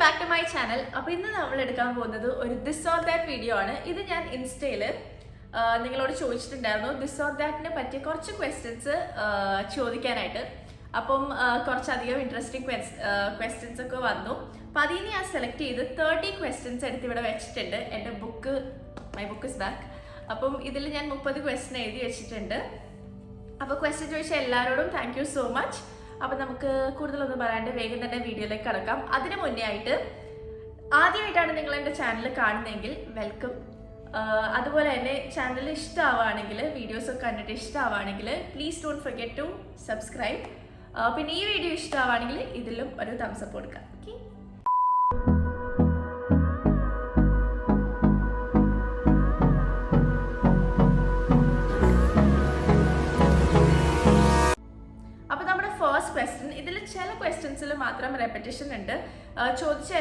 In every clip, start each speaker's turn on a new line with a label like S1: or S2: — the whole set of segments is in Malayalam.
S1: Back to my channel. അപ്പോൾ ഇന്ന് നമ്മൾ എടുക്കാൻ പോകുന്നത് ഒരു ദിസ് ഓർ ദാറ്റ് വീഡിയോ ആണ്. ഇത് ഞാൻ ഇൻസ്റ്റയിൽ നിങ്ങളോട് ചോദിച്ചിട്ടുണ്ടായിരുന്നു ദിസ് ഓർ ദാറ്റിനെ പറ്റിയ കുറച്ച് ക്വസ്റ്റ്യൻസ് ചോദിക്കാനായിട്ട്. അപ്പം കുറച്ചധികം ഇൻട്രസ്റ്റിംഗ് ക്വസ്റ്റ്യൻസ് ഒക്കെ വന്നു. അപ്പം അതിൽ നിന്ന് ഞാൻ സെലക്ട് ചെയ്ത് 30 ക്വസ്റ്റ്യൻസ് എടുത്ത് ഇവിടെ വെച്ചിട്ടുണ്ട്. എൻ്റെ മൈ ബുക്ക് ഇസ് ബാക്ക്. അപ്പം ഇതിൽ ഞാൻ 30 ക്വസ്റ്റ്യൻ എഴുതി വെച്ചിട്ടുണ്ട്. അപ്പോൾ ക്വസ്റ്റ്യൻ ചോദിച്ച എല്ലാവരോടും താങ്ക് യു സോ മച്ച്. അപ്പം നമുക്ക് കൂടുതലൊന്നും പറയാണ്ട് വേഗം തന്നെ വീഡിയോയിലേക്ക് കടക്കാം. അതിന് മുന്നേ ആയിട്ട് ആദ്യമായിട്ടാണ് നിങ്ങൾ എൻ്റെ ചാനൽ കാണുന്നതെങ്കിൽ വെൽക്കം. അതുപോലെ തന്നെ ചാനൽ ഇഷ്ടമാവുകയാണെങ്കിൽ വീഡിയോസൊക്കെ കണ്ടിട്ട് ഇഷ്ടമാവുകയാണെങ്കിൽ please don't forget to subscribe. പിന്നെ ഈ വീഡിയോ ഇഷ്ടമാവുകയാണെങ്കിൽ ഇതിലും ഒരു തംസ് അപ്പ് കൊടുക്കാം. Okay, question. ഇതിൽ ചില ക്വസ്റ്റ്യൻസിൽ മാത്രം റെപ്പറ്റീഷൻ ഉണ്ട്. ചോദിച്ച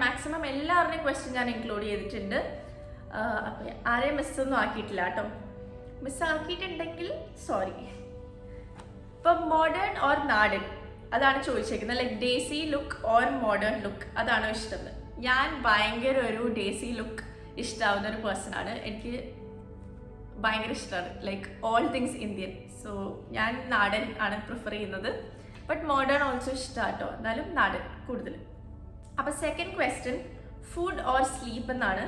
S1: മാക്സിമം എല്ലാവരുടെയും ക്വസ്റ്റ്യൻ ഞാൻ ഇൻക്ലൂഡ് ചെയ്തിട്ടുണ്ട്. അപ്പം ആരെയും മിസ്സൊന്നും ആക്കിയിട്ടില്ല കേട്ടോ. മിസ്സാക്കിയിട്ടുണ്ടെങ്കിൽ സോറി. ഇപ്പം മോഡേൺ ഓർ നാടൻ അതാണ് ചോദിച്ചേക്കുന്നത്. Like desi look or modern look അതാണോ ഇഷ്ടം? ഞാൻ ഭയങ്കര ഒരു ഡേസി ലുക്ക് ഇഷ്ടമാവുന്ന ഒരു പേഴ്സൺ ആണ്. എനിക്ക് ഭയങ്കര ഇഷ്ടമാണ് like all things Indian. So ഞാൻ നാടൻ ആണ് പ്രിഫർ ചെയ്യുന്നത്. ബട്ട് മോഡേൺ ഓൾസോ ഇഷ്ടമാണ് കേട്ടോ. എന്നാലും നാടൻ കൂടുതൽ. അപ്പം second question food or sleep എന്നാണ്.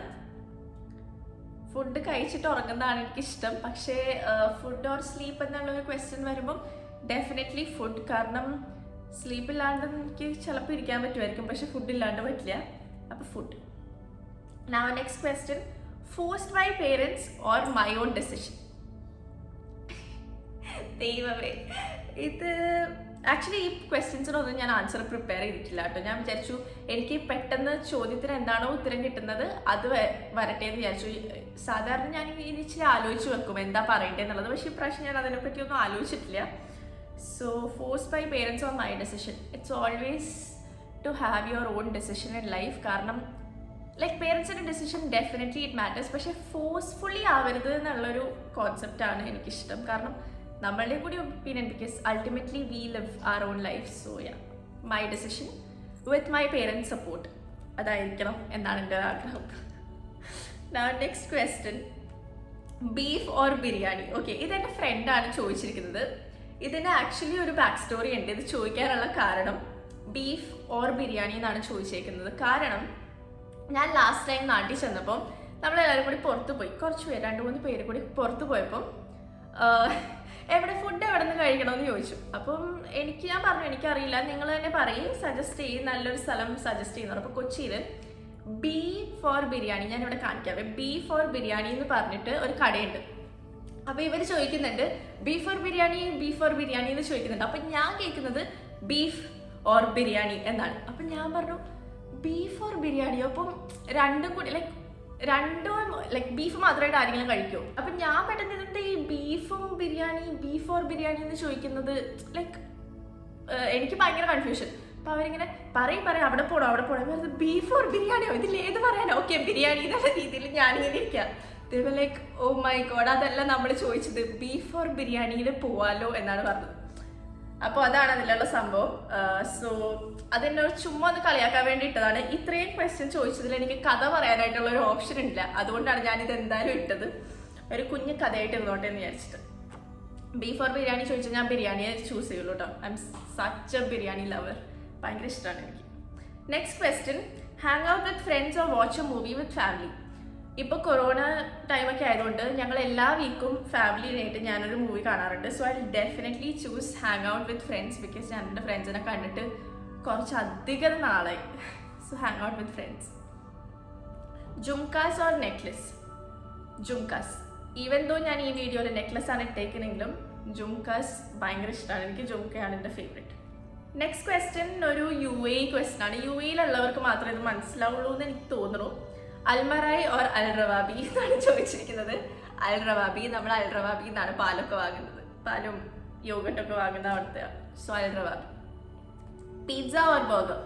S1: ഫുഡ് കഴിച്ചിട്ട് ഉറങ്ങുന്നതാണ് എനിക്കിഷ്ടം. പക്ഷേ ഫുഡ് ഓർ സ്ലീപ്പ് എന്നുള്ളൊരു ക്വസ്റ്റ്യൻ വരുമ്പം ഡെഫിനറ്റ്ലി ഫുഡ്. കാരണം സ്ലീപ്പ് ഇല്ലാണ്ട് എനിക്ക് ചിലപ്പോൾ ഇരിക്കാൻ പറ്റുമായിരിക്കും, പക്ഷെ ഫുഡ് ഇല്ലാണ്ട് പറ്റില്ല. അപ്പോൾ food. Now next question forced by parents or my own decision. ദൈവമേ, ഇത് ആക്ച്വലി ഈ ക്വസ്റ്റ്യൻസിനൊന്നും ഞാൻ ആൻസർ പ്രിപ്പയർ ചെയ്തിട്ടില്ല കേട്ടോ. ഞാൻ വിചാരിച്ചു എനിക്ക് പെട്ടെന്ന് ചോദ്യത്തിന് എന്താണോ ഉത്തരം കിട്ടുന്നത് അത് വരട്ടെ എന്ന് വിചാരിച്ചു. സാധാരണ ഞാൻ ഇനി ഇച്ചിരി ആലോചിച്ച് വെക്കും എന്താ പറയേണ്ടതെന്നുള്ളത്. പക്ഷേ ഇപ്രാവശ്യം ഞാൻ അതിനെപ്പറ്റി ഒന്നും ആലോചിച്ചിട്ടില്ല. So forced by parents or my decision. It's always to have your own decision in life. കാരണം ലൈക്ക് പേരൻസിൻ്റെ ഡെസിഷൻ ഡെഫിനറ്റ്ലി ഇറ്റ് മാറ്റേഴ്സ്. പക്ഷേ ഫോഴ്സ്ഫുള്ളി ആവരുത് എന്നുള്ളൊരു കോൺസെപ്റ്റാണ് എനിക്കിഷ്ടം. കാരണം നമ്മളുടെ കൂടി opinion, because ultimately we live our own life. So yeah, my decision with my parents support അതായിരിക്കണം എന്നാണ് എൻ്റെ ആഗ്രഹം. Next question beef or biryani. Okay, ഇതെൻ്റെ ഫ്രണ്ടാണ് ചോദിച്ചിരിക്കുന്നത്. ഇതിന് ആക്ച്വലി ഒരു ബാക്ക് സ്റ്റോറി ഉണ്ട്. ഇത് ചോദിക്കാനുള്ള കാരണം ബീഫ് ഓർ ബിരിയാണി എന്നാണ് ചോദിച്ചേക്കുന്നത്. കാരണം ഞാൻ ലാസ്റ്റ് ടൈം നാട്ടിൽ ചെന്നപ്പം നമ്മളെല്ലാവരും കൂടി പുറത്ത് പോയി. കുറച്ച് പേര് 2-3 പേര് കൂടി പുറത്ത് പോയപ്പം ഫുഡ് എവിടെ നിന്ന് കഴിക്കണമെന്ന് ചോദിച്ചു. അപ്പം ഞാൻ പറഞ്ഞു എനിക്കറിയില്ല, നിങ്ങൾ തന്നെ പറയും, സജസ്റ്റ് ചെയ്യും, നല്ലൊരു സ്ഥലം സജസ്റ്റ് ചെയ്യുന്നത്. അപ്പോൾ കൊച്ചിയിൽ ബീഫ് ഓർ ബിരിയാണി, ഞാൻ ഇവിടെ കാണിക്കാവേ, ബീഫ് ഓർ ബിരിയാണി എന്ന് പറഞ്ഞിട്ട് ഒരു കടയുണ്ട്. അപ്പോൾ ഇവർ ചോദിക്കുന്നുണ്ട് ബീഫ് ഓർ ബിരിയാണി എന്ന് ചോദിക്കുന്നുണ്ട്. അപ്പം ഞാൻ കേൾക്കുന്നത് ബീഫ് ഓർ ബിരിയാണി എന്നാണ്. അപ്പം ഞാൻ പറഞ്ഞു ബീഫ് ഓർ ബിരിയാണി. അപ്പം രണ്ടും കൂടി ലൈക്ക് ബീഫ് മാത്രമായിട്ട് ആരെങ്കിലും കഴിക്കുമോ? അപ്പം ഞാൻ പെട്ടെന്ന് ഇതിൻ്റെ ഈ ബീഫ് ഓർ ബിരിയാണി എന്ന് ചോദിക്കുന്നത് ലൈക്ക് എനിക്ക് ഭയങ്കര കൺഫ്യൂഷൻ. അപ്പം അവരിങ്ങനെ പറയും അവിടെ പോകണം ബീഫ് ഓർ ബിരിയാണിയോ, ഇതിൽ ഏത് പറയാനോ? ഓക്കെ, ബിരിയാണി എന്നുള്ള രീതിയിൽ ഞാനിങ്ങനെ ഇരിക്കാം. ലൈക്ക് ഓ മൈ ഗോഡ്, അതല്ല നമ്മൾ ചോദിച്ചത്, ബീഫ് ഓർ ബിരിയാണിയിൽ പോവാലോ എന്നാണ് പറഞ്ഞത്. അപ്പോൾ അതാണ് അതിലുള്ള സംഭവം. സോ അതെന്നോട് ചുമ്മാ ഒന്ന് കളിയാക്കാൻ വേണ്ടിയിട്ടതാണ്. ഇത്രയും ക്വസ്റ്റ്യൻ ചോദിച്ചതിൽ എനിക്ക് കഥ പറയാനായിട്ടുള്ള ഒരു ഓപ്ഷൻ ഇല്ല. അതുകൊണ്ടാണ് ഞാനിത് എന്തായാലും ഇട്ടത്. ഒരു കുഞ്ഞു കഥയായിട്ട് ഇരുന്നോട്ടെ എന്ന് വിചാരിച്ചിട്ട്. ബീഫ് ഓർ ബിരിയാണി ചോദിച്ചാൽ ഞാൻ ബിരിയാണിയെ ചൂസ് ചെയ്യുള്ളൂ കേട്ടോ. I'm such a biryani lover. ഭയങ്കര ഇഷ്ടമാണ് എനിക്ക്. Next question hang out with friends or watch a movie with family. ഇപ്പോൾ കൊറോണ ടൈമൊക്കെ ആയതുകൊണ്ട് ഞങ്ങൾ എല്ലാ വീക്കും ഫാമിലിയായിട്ട് ഞാനൊരു മൂവി കാണാറുണ്ട്. So I definitely choose hang out with friends. Because ഞാൻ എൻ്റെ ഫ്രണ്ട്സിനെ കണ്ടിട്ട് കുറച്ചധികം നാളായി. So hang out with friends. Jhumkas or necklace? Jhumkas. Even though ഞാൻ ഈ വീഡിയോയിൽ നെക്ലസ് ആണ് ഇട്ടേക്കുന്നെങ്കിലും ജുംകാസ് ഭയങ്കര ഇഷ്ടമാണ്. എനിക്ക് ജുംക്കയാണ് എൻ്റെ ഫേവറേറ്റ്. നെക്സ്റ്റ് ക്വസ്റ്റ്യൻ ഒരു UAE ക്വസ്റ്റ്യൻ ആണ്. UAEയിലുള്ളവർക്ക് മാത്രമേ ഇത് മനസ്സിലാവുള്ളൂ എന്ന് എനിക്ക് തോന്നുന്നു. അൽമറായി ഓർ അൽ റവാബി എന്നാണ് ചോദിച്ചിരിക്കുന്നത്. അൽ റവാബി. നമ്മൾ അൽ റവാബി എന്നാണ് പാലൊക്കെ വാങ്ങുന്നത്, പാലും യോഗട്ടൊക്കെ വാങ്ങുന്ന അവിടുത്തെ. So Al Rawabi. Pizza or burger?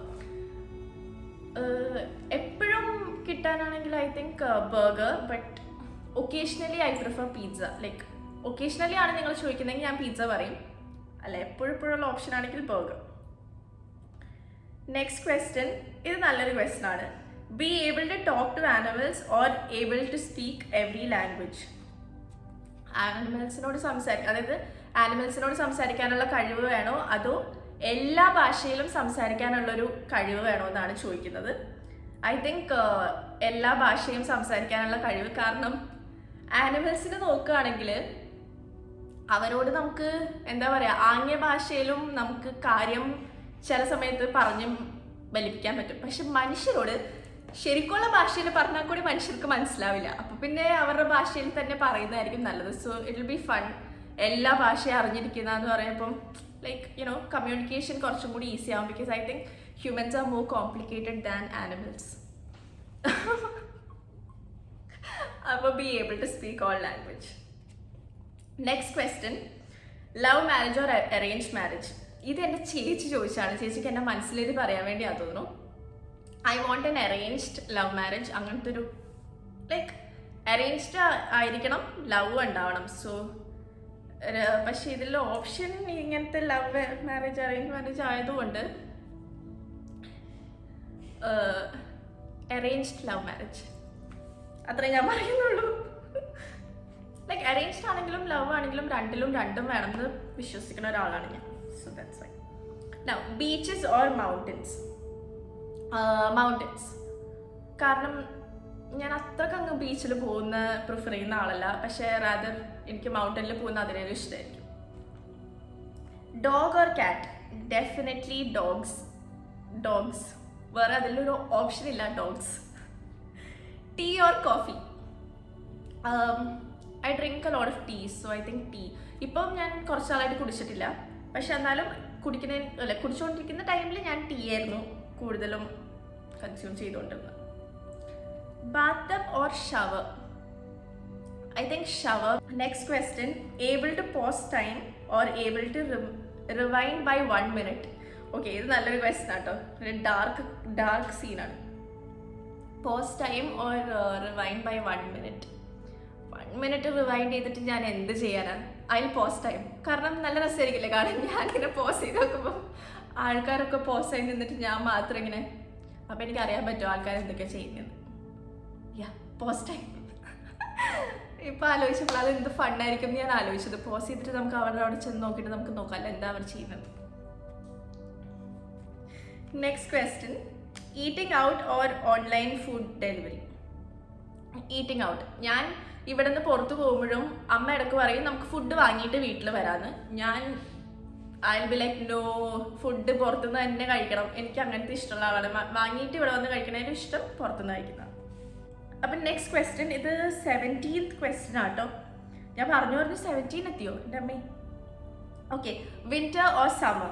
S1: എപ്പോഴും കിട്ടാനാണെങ്കിൽ I think burger. But occasionally I prefer pizza. Like occasionally ആണ് നിങ്ങൾ ചോദിക്കുന്നതെങ്കിൽ ഞാൻ പിസ്സ പറയും. അല്ല എപ്പോഴുള്ള ഓപ്ഷൻ ആണെങ്കിൽ ബർഗർ. നെക്സ്റ്റ് ക്വസ്റ്റ്യൻ, ഇത് നല്ലൊരു ക്വസ്റ്റ്യൻ ആണ്. Be able to talk to animals or able to speak every language. ആനിമൽസിനോട് അതായത് ആനിമൽസിനോട് സംസാരിക്കാനുള്ള കഴിവ് വേണോ അതോ എല്ലാ ഭാഷയിലും സംസാരിക്കാനുള്ളൊരു കഴിവ് വേണോ എന്നാണ് ചോദിക്കുന്നത്. ഐ തിങ്ക് എല്ലാ ഭാഷയും സംസാരിക്കാനുള്ള കഴിവ്. കാരണം ആനിമൽസിനെ നോക്കുകയാണെങ്കിൽ അവരോട് നമുക്ക് എന്താ പറയുക, ആംഗ്യ ഭാഷയിലും നമുക്ക് കാര്യം ചില സമയത്ത് പറഞ്ഞ് ബലിപ്പിക്കാൻ പറ്റും. പക്ഷെ മനുഷ്യരോട് ശരിക്കുള്ള ഭാഷയിൽ പറഞ്ഞാൽ കൂടി മനുഷ്യർക്ക് മനസ്സിലാവില്ല. അപ്പോൾ പിന്നെ അവരുടെ ഭാഷയിൽ തന്നെ പറയുന്നതായിരിക്കും നല്ലത്. So it will be fun. എല്ലാ ഭാഷയും അറിഞ്ഞിരിക്കുന്നതെന്ന് പറയുമ്പം ലൈക്ക് കമ്മ്യൂണിക്കേഷൻ കുറച്ചും കൂടി ഈസി ആവും. Because I think humans are more complicated than animals. അപ്പോൾ be able to speak all language. Next question, love marriage or arranged marriage. ഇത് എൻ്റെ ചേച്ചി ചോദിച്ചാണ്. ചേച്ചിക്ക് എൻ്റെ മനസ്സിലേത് പറയാൻ വേണ്ടിയാ തോന്നുന്നു. I want an arranged love marriage. അങ്ങനത്തെ ഒരു ലൈക്ക് അറേഞ്ച്ഡ് ആയിരിക്കണം, ലവ് ഉണ്ടാവണം. സോ പക്ഷെ ഇതിൽ ഓപ്ഷൻ ഇങ്ങനത്തെ ലവ് മാരേജ് അറേഞ്ച് മാരേജ് ആയതുകൊണ്ട് അറേഞ്ച്ഡ് ലവ് മാരേജ് അത്രേ ഞാൻ പറയുന്നുള്ളൂ. ലൈക്ക് അറേഞ്ച്ഡ് ആണെങ്കിലും ലവ് ആണെങ്കിലും രണ്ടും വേണമെന്ന് വിശ്വസിക്കുന്ന ഒരാളാണ് ഞാൻ. So that's why. Now beaches or mountains. Mountains. കാരണം ഞാൻ അത്രയ്ക്ക് അങ്ങ് ബീച്ചിൽ പോകുന്ന പ്രിഫർ ചെയ്യുന്ന ആളല്ല. പക്ഷേ റാദർ എനിക്ക് മൗണ്ടനിൽ പോകുന്ന അതിനേലും ഇഷ്ടമായിരിക്കും. Dog or cat. Definitely dogs. വേറെ അതിലൊരു ഓപ്ഷൻ ഇല്ല, dogs. Tea or coffee. I drink a lot of tea. So I think tea. ഇപ്പം ഞാൻ കുറച്ച് നാളായിട്ട് കുടിച്ചിട്ടില്ല. പക്ഷെ എന്നാലും കുടിച്ചുകൊണ്ടിരിക്കുന്ന ടൈമിൽ ഞാൻ ടീ ആയിരുന്നു കൂടുതലും കൺസ്യൂം ചെയ്തുകൊണ്ടിരുന്നത്. Bathtub or shower. I think shower. Next question, able to pause time or able to rewind by 1 minute. Okay, ഇത് നല്ലൊരു ക്വസ്റ്റ്യൻ ആട്ടോ. ഒരു ഡാർക്ക് സീനാണ്. Pause time or rewind by 1 minute. 1 minute rewind ചെയ്തിട്ട് ഞാൻ എന്ത് ചെയ്യാനാണ്? അതിൽ പോസ് ടൈം. കാരണം നല്ല രസമായിരിക്കില്ലേ? കാരണം ഞാനിങ്ങനെ പോസ് ചെയ്ത് നോക്കുമ്പോൾ ആൾക്കാരൊക്കെ പോസ് ചെയ്ത് നിന്നിട്ട് ഞാൻ മാത്രം ഇങ്ങനെ. അപ്പം എനിക്കറിയാൻ പറ്റും ആൾക്കാർ എന്തൊക്കെയാണ് ചെയ്യുന്നത്. Pause time. ഇപ്പം ആലോചിച്ചപ്പോൾ അത് എന്ത് ഫണ്ണായിരിക്കും ഞാൻ ആലോചിച്ചത്. പോസ് ചെയ്തിട്ട് നമുക്ക് അവരുടെ അവിടെ ചെന്ന് നോക്കിയിട്ട് നമുക്ക് നോക്കാമല്ലോ എന്താ അവർ ചെയ്യുന്നത്. Next question, eating out or online food delivery. Eating out. ഞാൻ ഇവിടെ നിന്ന് പുറത്ത് പോകുമ്പോഴും അമ്മ ഇടയ്ക്ക് പറയും നമുക്ക് ഫുഡ് വാങ്ങിയിട്ട് വീട്ടിൽ വരാമെന്ന്. ഞാൻ I will be like no, food പുറത്തുനിന്ന് തന്നെ കഴിക്കണം. എനിക്ക് അങ്ങനത്തെ ഇഷ്ടമുള്ള ആളാണ്. വാങ്ങിയിട്ട് ഇവിടെ വന്ന് കഴിക്കണതിന് ഇഷ്ടം പുറത്തുനിന്ന് കഴിക്കുന്നതാണ്. അപ്പം നെക്സ്റ്റ് ക്വസ്റ്റ്യൻ, ഇത് 17th ക്വസ്റ്റ്യൻ ആട്ടോ. ഞാൻ പറഞ്ഞു 17 എത്തിയോ എൻ്റെ അമ്മേ? Okay, winter or summer.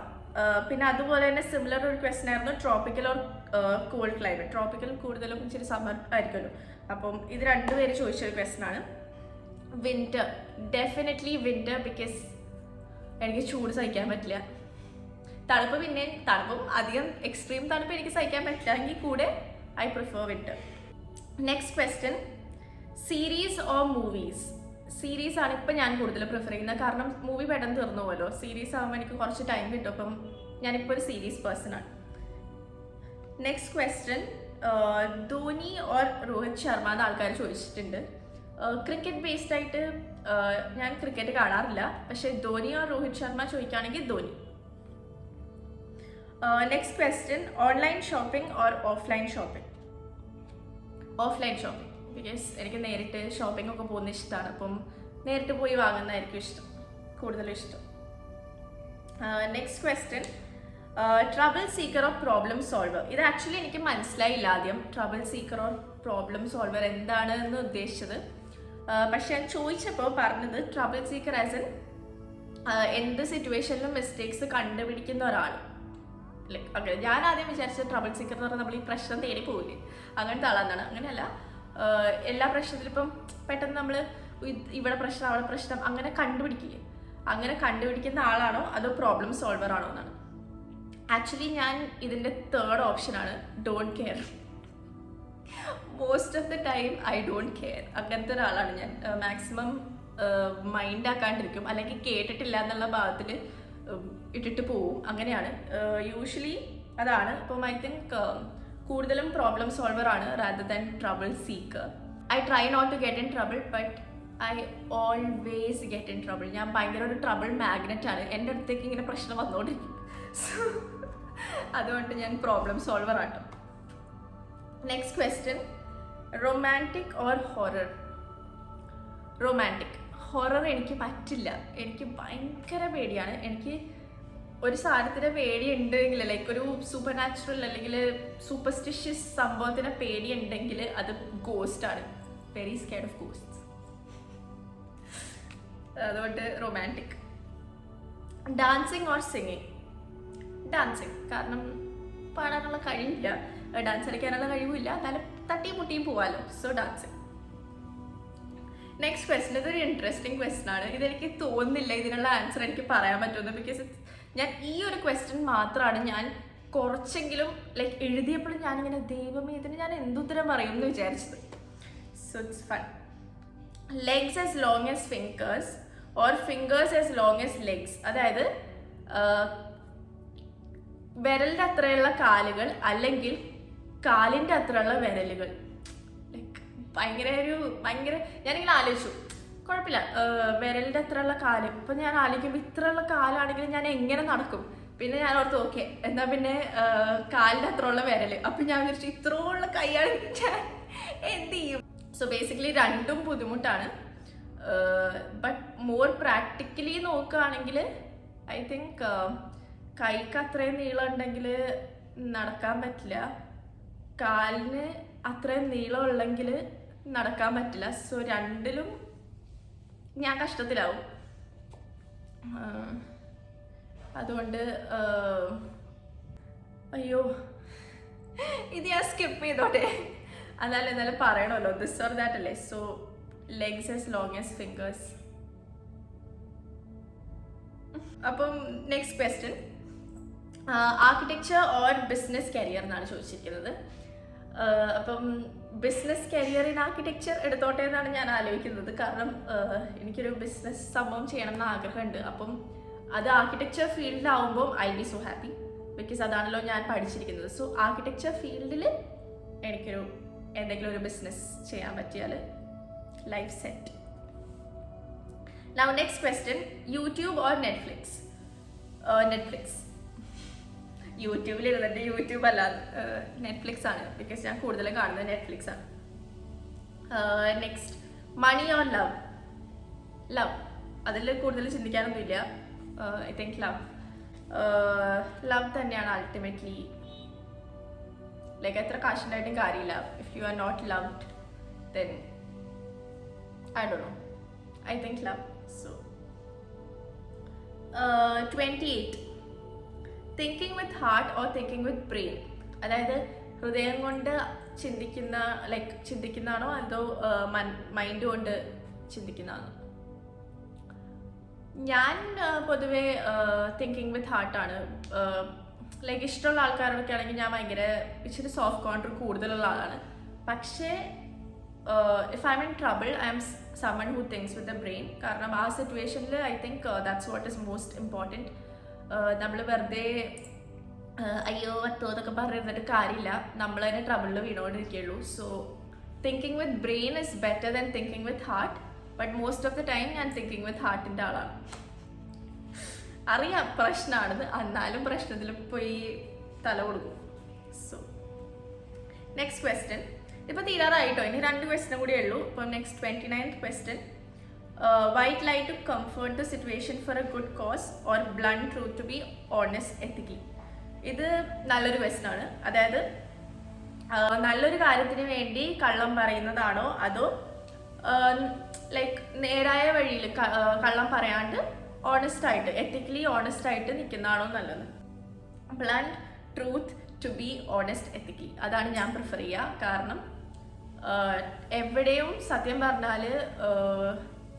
S1: പിന്നെ അതുപോലെ തന്നെ സിമിലർ ഒരു ക്വസ്റ്റ്യൻ ആയിരുന്നു, tropical or called climate. Tropical കൂടുതലും ഇച്ചിരി സമ്മർ ആയിരിക്കുമല്ലോ. അപ്പം ഇത് രണ്ടുപേര് ചോദിച്ചൊരു ക്വസ്റ്റ്യൻ ആണ്. വിന്റർ. Definitely winter. ബിക്കോസ് എനിക്ക് ചൂട് സഹിക്കാൻ പറ്റില്ല. തണുപ്പ് പിന്നെ തണുപ്പും അധികം എക്സ്ട്രീം തണുപ്പ് എനിക്ക് സഹിക്കാൻ പറ്റില്ല എങ്കിൽ കൂടെ I prefer winter. Next question, series or movies. Series ആണ് ഇപ്പം ഞാൻ കൂടുതൽ പ്രിഫർ ചെയ്യുന്നത്. കാരണം മൂവി പെട്ടെന്ന് തീർന്നു പോലോ. സീരീസ് ആകുമ്പോൾ എനിക്ക് കുറച്ച് ടൈം കിട്ടും. അപ്പം ഞാനിപ്പോൾ ഒരു സീരീസ് പേഴ്സൺ ആണ്. Next question, Dhoni or Rohit Sharma എന്ന് ആൾക്കാർ ചോദിച്ചിട്ടുണ്ട്. ക്രിക്കറ്റ് ബേസ്ഡ് ആയിട്ട് ഞാൻ ക്രിക്കറ്റ് കാണാറില്ല. പക്ഷേ ധോനി ഓർ രോഹിത് ശർമ്മ ചോദിക്കുകയാണെങ്കിൽ Dhoni. Next question, online shopping or offline shopping. Offline shopping. Because എനിക്ക് നേരിട്ട് ഷോപ്പിംഗ് ഒക്കെ പോകുന്ന ഇഷ്ടമാണ്. അപ്പം നേരിട്ട് പോയി വാങ്ങുന്നതായിരിക്കും ഇഷ്ടം, കൂടുതലും ഇഷ്ടം. Next question, trouble seeker or problem solver. ഇത് ആക്ച്വലി എനിക്ക് മനസ്സിലായില്ല ആദ്യം, trouble seeker or problem solver എന്താണ് എന്ന് ഉദ്ദേശിച്ചത്. പക്ഷെ ഞാൻ ചോദിച്ചപ്പോൾ പറഞ്ഞത് ട്രബിൾ സീക്കർ ആസ് എൻ എന്ത് സിറ്റുവേഷനിലും മിസ്റ്റേക്സ് കണ്ടുപിടിക്കുന്ന ഒരാൾ. ലൈക്ക് അങ്ങനെ ഞാൻ ആദ്യം വിചാരിച്ചത് ട്രബിൾ സീക്കർ എന്ന് പറഞ്ഞാൽ നമ്മൾ ഈ പ്രശ്നം തേടി പോവില്ലേ, അങ്ങനത്തെ ആളെന്നാണ്. അങ്ങനെയല്ല, എല്ലാ പ്രശ്നത്തിലും ഇപ്പം പെട്ടെന്ന് നമ്മൾ ഇവിടെ പ്രശ്നം അവിടെ പ്രശ്നം അങ്ങനെ കണ്ടുപിടിക്കില്ലേ, അങ്ങനെ കണ്ടുപിടിക്കുന്ന ആളാണോ അതോ പ്രോബ്ലം സോൾവർ ആണോ എന്നാണ്. ആക്ച്വലി ഞാൻ ഇതിൻ്റെ തേർഡ് ഓപ്ഷനാണ്, don't care. Most of the time I don't care. അങ്ങനത്തെ ഒരാളാണ് ഞാൻ. മാക്സിമം മൈൻഡ് ആക്കാണ്ടിരിക്കും, അല്ലെങ്കിൽ കേട്ടിട്ടില്ല എന്നുള്ള ഭാഗത്തിൽ ഇട്ടിട്ട് പോവും. അങ്ങനെയാണ്. യൂഷ്വലി അതാണ്. അപ്പം ഐ തിങ്ക് കൂടുതലും പ്രോബ്ലം സോൾവർ ആണ് rather than trouble seeker. I try not to get in trouble but I always get in trouble. ഞാൻ ഭയങ്കര ഒരു ട്രബിൾ മാഗ്നറ്റ് ആണ്. എൻ്റെ അടുത്തേക്ക് ഇങ്ങനെ പ്രശ്നം വന്നുകൊണ്ടിരിക്കും. സോ അതുകൊണ്ട് ഞാൻ പ്രോബ്ലം സോൾവർ ആട്ടോ. Next question, romantic or horror? Romantic. Horror എനിക്ക് പറ്റില്ല, എനിക്ക് ഭയങ്കര പേടിയാണ്. എനിക്ക് ഒരു സാധനത്തിന് പേടിയുണ്ടെങ്കിൽ, ലൈക്ക് ഒരു സൂപ്പർ നാച്ചുറൽ അല്ലെങ്കിൽ സൂപ്പർസ്റ്റിഷ്യസ് സംഭവത്തിന് പേടിയുണ്ടെങ്കിൽ അത് ഗോസ്റ്റ് ആണ്. Very scared of ghosts. അതുകൊണ്ട് romantic. Dancing or singing? Dancing. കാരണം പാടാനുള്ള കഴിവില്ല, ഡാൻസ് കളിക്കാനുള്ള കഴിവില്ല, എന്നാലും തട്ടിയും മുട്ടിയും പോവാലോ. So dancing. നെക്സ്റ്റ് ക്വസ്റ്റ്യൻ, ഇതൊരു ഇൻട്രസ്റ്റിംഗ് ക്വസ്റ്റ്യൻ ആണ്. ഇതെനിക്ക് തോന്നുന്നില്ല ഇതിനുള്ള ആൻസർ എനിക്ക് പറയാൻ പറ്റുമെന്ന്. ബിക്കോസ് ഞാൻ ഈ ഒരു ക്വസ്റ്റ്യൻ മാത്രമാണ് ഞാൻ കുറച്ചെങ്കിലും ലൈക്ക് എഴുതിയപ്പോഴും ഞാനിങ്ങനെ ദൈവമേ ഇതിന് ഞാൻ എന്തുത്തരം പറയും എന്ന് വിചാരിച്ചത്. So it's fun. Legs as long as fingers or fingers as long as legs? അതായത് വിരലിൻ്റെ അത്രയുള്ള കാലുകൾ അല്ലെങ്കിൽ കാലിൻ്റെ അത്രയുള്ള വിരലുകൾ. ലൈക്ക് ഭയങ്കര ഞാനിങ്ങനെ ആലോചിച്ചു. കുഴപ്പമില്ല, വിരലിൻ്റെ അത്രയുള്ള കാല്. ഇപ്പം ഞാൻ ആലോചിക്കുമ്പോൾ ഇത്രയുള്ള കാലാണെങ്കിൽ ഞാൻ എങ്ങനെ നടക്കും? പിന്നെ ഞാൻ ഓർത്ത് ഓക്കെ എന്നാൽ പിന്നെ കാലിൻ്റെ അത്രയുള്ള വിരൽ. അപ്പം ഞാൻ വിചാരിച്ചു ഇത്രയുള്ള കൈയാണെങ്കിൽ ഞാൻ എന്ത് ചെയ്യും? സോ ബേസിക്കലി രണ്ടും ബുദ്ധിമുട്ടാണ്. ബട്ട് മോർ പ്രാക്ടിക്കലി നോക്കുകയാണെങ്കിൽ ഐ തിങ്ക് കൈക്ക് അത്രയും നീളം ഉണ്ടെങ്കിൽ നടക്കാൻ പറ്റില്ല, കാലിന് അത്രയും നീളം ഉള്ളെങ്കിൽ നടക്കാൻ പറ്റില്ല. സോ രണ്ടിലും ഞാൻ കഷ്ടത്തിലാവും. അതുകൊണ്ട് അയ്യോ ഇത് ഞാൻ സ്കിപ്പ് ചെയ്തോട്ടെ. എന്നാലും പറയണമല്ലോ, ദിസ് ഓർ ദാറ്റ് അല്ലേ. So legs as long as fingers. അപ്പം next question, architecture or business career എന്നാണ് ചോദിച്ചിരിക്കുന്നത്. അപ്പം ബിസിനസ് കരിയർ ഇൻ ആർക്കിടെക്ചർ എടുത്തോട്ടെ എന്നാണ് ഞാൻ ആലോചിക്കുന്നത്. കാരണം എനിക്കൊരു ബിസിനസ് സംഭവം ചെയ്യണം എന്ന് ആഗ്രഹമുണ്ട്. അപ്പം അത് ആർക്കിടെക്ചർ ഫീൽഡിലാവുമ്പോൾ I be so happy, because അതാണല്ലോ ഞാൻ പഠിച്ചിരിക്കുന്നത്. സോ ആർക്കിടെക്ചർ ഫീൽഡിൽ എനിക്കൊരു എന്തെങ്കിലും ഒരു ബിസിനസ് ചെയ്യാൻ പറ്റിയാൽ life set. Now next question, YouTube or Netflix? Netflix. യൂട്യൂബിൽ ഇരുന്നിട്ട് യൂട്യൂബ് അല്ലാതെ നെറ്റ്ഫ്ലിക്സ് ആണ്, ബിക്കോസ് ഞാൻ കൂടുതലും കാണുന്നത് നെറ്റ്ഫ്ലിക്സ് ആണ്. Next, money or love? Love. അതിൽ കൂടുതൽ ചിന്തിക്കാനൊന്നുമില്ല. ഐ തിങ്ക് ലവ് തന്നെയാണ് അൾട്ടിമേറ്റ്ലി. ലൈക്ക് എത്ര കാശുണ്ടായിട്ടും കാര്യമില്ല. If you are not loved then I don't know. I think love. So 28, thinking with heart or thinking with brain? അതായത് ഹൃദയം കൊണ്ട് ചിന്തിക്കുന്നതാണോ അതോ മൈൻഡ് കൊണ്ട് ചിന്തിക്കുന്നതാണോ? ഞാൻ പൊതുവേ തിങ്കിങ് വിത്ത് ഹാർട്ടാണ്. ലൈക്ക് ഇഷ്ടമുള്ള ആൾക്കാരൊക്കെ ആണെങ്കിൽ ഞാൻ ഭയങ്കര ഇച്ചിരി സോഫ്റ്റ് കോൺട്രോൾ കൂടുതലുള്ള ആളാണ്. പക്ഷേ if I am in trouble I am someone who thinks with the brain. കാരണം ആ സിറ്റുവേഷനിൽ I think that's what is most important. നമ്മൾ വെറുതെ അയ്യോ അത്തോ എന്നൊക്കെ പറഞ്ഞിരുന്നിട്ട് കാര്യമില്ല, നമ്മൾ തന്നെ ട്രബിളിൽ വീണുകൊണ്ടിരിക്കുകയുള്ളൂ. So thinking with brain is better than thinking with heart. But most of the time ഞാൻ തിങ്കിങ് വിത്ത് ഹാർട്ടിൻ്റെ ആളാണ്. അറിയാം പ്രശ്നമാണെന്ന്, എന്നാലും പ്രശ്നത്തിൽ പോയി തല കൊടുക്കും. സോ നെക്സ്റ്റ് ക്വസ്റ്റ്യൻ, ഇപ്പോൾ തീരാറായിട്ടോ, ഇനി 2 ക്വസ്റ്റ്യൻ കൂടിയേ ഉള്ളൂ. ഇപ്പം next 29th question, white lie to comfort the situation for a good cause or blunt truth to be honest ethically? ഇത് നല്ലൊരു ക്വസ്റ്റ്യൻ ആണ്. അതായത് നല്ലൊരു കാര്യത്തിന് വേണ്ടി കള്ളം പറയുന്നതാണോ അതോ ലൈക്ക് നേരായ വഴിയിൽ കള്ളം പറയാണ്ട് ഓണസ്റ്റായിട്ട് എത്തിക്കലി ഓണസ്റ്റായിട്ട് നിൽക്കുന്നതാണോ നല്ലത്? Blunt truth to be honest ethically, അതാണ് ഞാൻ പ്രിഫർ ചെയ്യുക. കാരണം എവിടെയും സത്യം പറഞ്ഞാൽ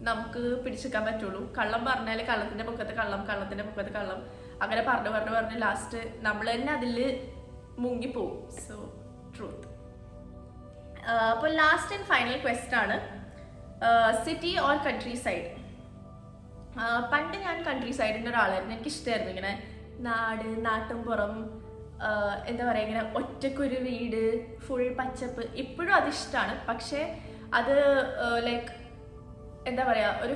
S1: നമുക്ക് പിടിച്ചെടുക്കാൻ പറ്റുള്ളൂ. കള്ളം പറഞ്ഞാൽ കള്ളത്തിൻ്റെ പൊക്കത്ത് കള്ളം, കള്ളത്തിൻ്റെ പൊക്കത്ത് കള്ളം, അങ്ങനെ പറഞ്ഞ് ലാസ്റ്റ് നമ്മൾ തന്നെ അതിൽ മുങ്ങിപ്പോവും. So truth. അപ്പോൾ ലാസ്റ്റ് ആൻഡ് ഫൈനൽ ക്വസ്റ്റ്യൻ ആണ്, സിറ്റി ഓർ കൺട്രി സൈഡ്? പണ്ട് ഞാൻ കൺട്രി സൈഡിൻ്റെ ഒരാളായിരുന്നു. എനിക്കിഷ്ടമായിരുന്നു ഇങ്ങനെ നാട്ടും പുറം എന്താ പറയുക, ഇങ്ങനെ ഒറ്റക്കൊരു വീട്, ഫുൾ പച്ചപ്പ്, ഇപ്പോഴും അതിഷ്ടമാണ്. പക്ഷേ അത് ലൈക്ക് എന്താ പറയുക, ഒരു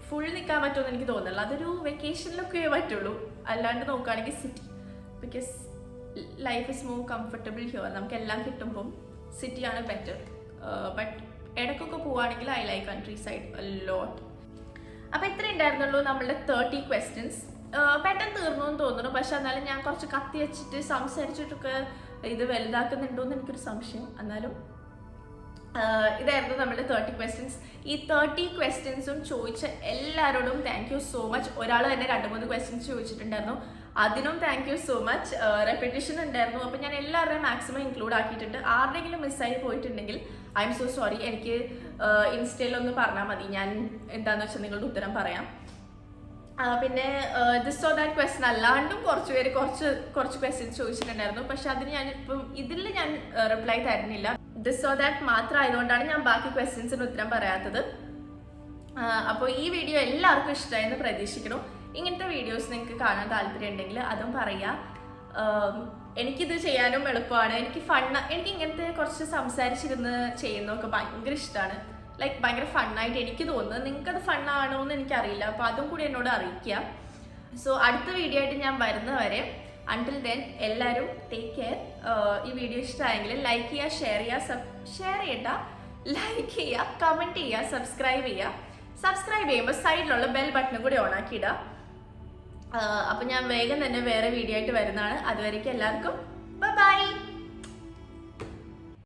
S1: ഫുൾ നിൽക്കാൻ പറ്റുമെന്ന് എനിക്ക് തോന്നുന്നില്ല. അതൊരു വെക്കേഷനിലൊക്കെ പറ്റുള്ളൂ. അല്ലാണ്ട് നോക്കുകയാണെങ്കിൽ city, because life is more comfortable here. നമുക്ക് എല്ലാം കിട്ടുമ്പം സിറ്റിയാണ് ബെറ്റർ. ബട്ട് ഇടയ്ക്കൊക്കെ പോവുകയാണെങ്കിൽ ഐ ലൈക്ക് കൺട്രി സൈഡ് ലോട്ട്. അപ്പോൾ ഇത്രയും ഉണ്ടായിരുന്നുള്ളൂ നമ്മളുടെ 30 ക്വസ്റ്റ്യൻസ്. പെട്ടെന്ന് തീർന്നു എന്ന് തോന്നുന്നു. പക്ഷെ എന്നാലും ഞാൻ കുറച്ച് കത്തി വെച്ചിട്ട് സംസാരിച്ചിട്ടൊക്കെ ഇത് വലുതാക്കുന്നുണ്ടോ എന്ന് എനിക്കൊരു സംശയം. എന്നാലും ഇതായിരുന്നു നമ്മുടെ 30 ക്വസ്റ്റ്യൻസ്. ഈ 30 ക്വസ്റ്റ്യൻസും ചോദിച്ച എല്ലാവരോടും താങ്ക് യു സോ മച്ച്. ഒരാൾ തന്നെ 2-3 ക്വസ്റ്റ്യൻസ് ചോദിച്ചിട്ടുണ്ടായിരുന്നു, അതിനും thank you so much. Repetition ഉണ്ടായിരുന്നു. അപ്പോൾ ഞാൻ എല്ലാവരുടെയും മാക്സിമം ഇൻക്ലൂഡ് ആക്കിയിട്ടുണ്ട്. ആരുടെയെങ്കിലും മിസ്സായി പോയിട്ടുണ്ടെങ്കിൽ ഐ എം സോ സോറി. എനിക്ക് ഇൻസ്റ്റയിലൊന്ന് പറഞ്ഞാൽ മതി, ഞാൻ എന്താണെന്ന് വെച്ചാൽ നിങ്ങളുടെ ഉത്തരം പറയാം. പിന്നെ ദിസ് ഓർ ദാറ്റ് ക്വസ്റ്റ്യൻ അല്ലാണ്ടും കുറച്ച് പേര് കുറച്ച് ക്വസ്റ്റ്യൻസ് ചോദിച്ചിട്ടുണ്ടായിരുന്നു. പക്ഷെ അതിന് ഞാനിപ്പം ഇതിൽ ഞാൻ റിപ്ലൈ തരുന്നില്ല. ദിസ് ഓർ ദാറ്റ് മാത്രം ആയതുകൊണ്ടാണ് ഞാൻ ബാക്കി ക്വസ്റ്റ്യൻസിന് ഉത്തരം പറയാത്തത്. അപ്പോൾ ഈ വീഡിയോ എല്ലാവർക്കും ഇഷ്ടമായെന്ന് പ്രതീക്ഷിക്കണം. ഇങ്ങനത്തെ വീഡിയോസ് നിങ്ങൾക്ക് കാണാൻ താല്പര്യം ഉണ്ടെങ്കിൽ അതും പറയാം. എനിക്കിത് ചെയ്യാനും എളുപ്പമാണ്. എനിക്ക് ഇങ്ങനത്തെ കുറച്ച് സംസാരിച്ചിരുന്ന് ചെയ്യുന്നതൊക്കെ ഭയങ്കര ഇഷ്ടമാണ്. ലൈക്ക് ഭയങ്കര ഫണ്ണായിട്ട് എനിക്ക് തോന്നുന്നത്. നിങ്ങൾക്കത് ഫണ്ണാണോ എന്ന് എനിക്കറിയില്ല. അപ്പോൾ അതും കൂടി എന്നോട് അറിയിക്കുക. സോ അടുത്ത വീഡിയോ ആയിട്ട് ഞാൻ വരുന്നവരെ അൺടിൽ ദെൻ എല്ലാവരും ടേക്ക് കെയർ. ഈ വീഡിയോ ഇഷ്ടമായെങ്കിൽ ലൈക്ക് ചെയ്യുക, ഷെയർ ചെയ്യണ്ട, ലൈക്ക് ചെയ്യുക, കമൻറ്റ് ചെയ്യുക, സബ്സ്ക്രൈബ് ചെയ്യുക. സബ്സ്ക്രൈബ് ചെയ്യുമ്പോൾ സൈഡിലുള്ള ബെൽ ബട്ടണും കൂടി ഓൺ ആക്കി ഇടുക. അപ്പോൾ ഞാൻ വേഗം തന്നെ വേറെ വീഡിയോ ആയിട്ട് വരുന്നതാണ്. അതുവരേക്കും എല്ലാവർക്കും ബൈ.